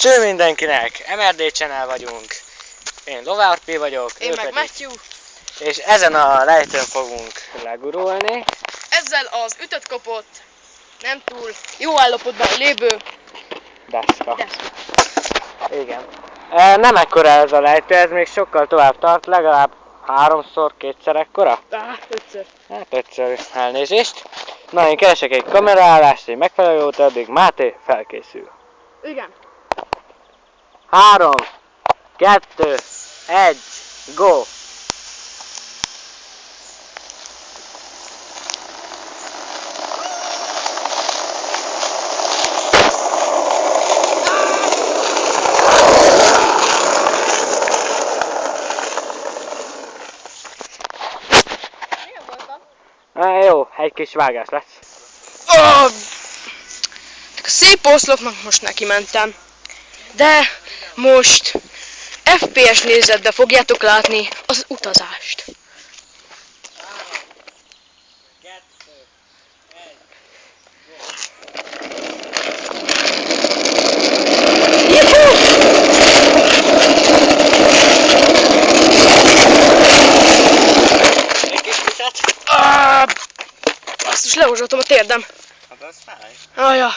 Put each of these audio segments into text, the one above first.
Cső mindenkinek! MRD Channel vagyunk. Én Lovárpi vagyok. Én meg Matthew. És ezen a lejtőn fogunk legurulni. Ezzel az ütött kopott, nem túl jó állapotban lévő Deszka. Igen. Nem ekkora ez a lejtő, ez még sokkal tovább tart, legalább 3-szor, 2-szer ekkora? 5-ször. Hát 5-ször elnézést. Na, én keresek egy kameraállást, egy megfelelő út, addig Máté felkészül. Igen. 3, 2, 1, go! Jó, egy kis vágás lesz. A szép oszlopnak most neki mentem. De most FPS nézetbe fogjátok látni az utazást. Basszus, lehúzsoltam a térdem. Hát az fáj. Ajja.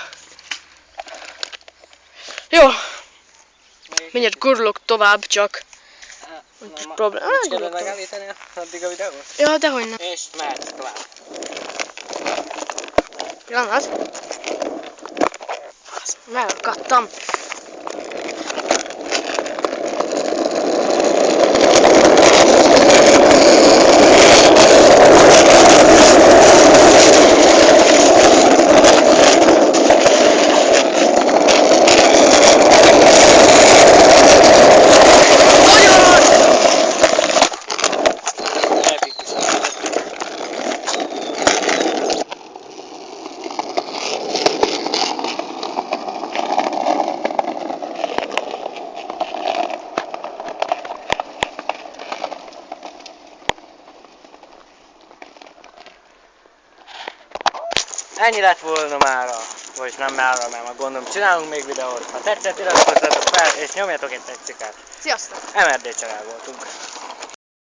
Jó. Mindjárt gurulok tovább, csak. Nincs probléma. Nincs kedved megállítani addig a videót? Ja, dehogy nem. És mehetsz tovább. Pillanat. Megakadtam. Ennyi lett volna mára, vagy nem mára, mert gondolom csinálunk még videót. Ha tetszett, iratkozzatok fel és nyomjatok egy tetszikát. Sziasztok! MRD Channel voltunk.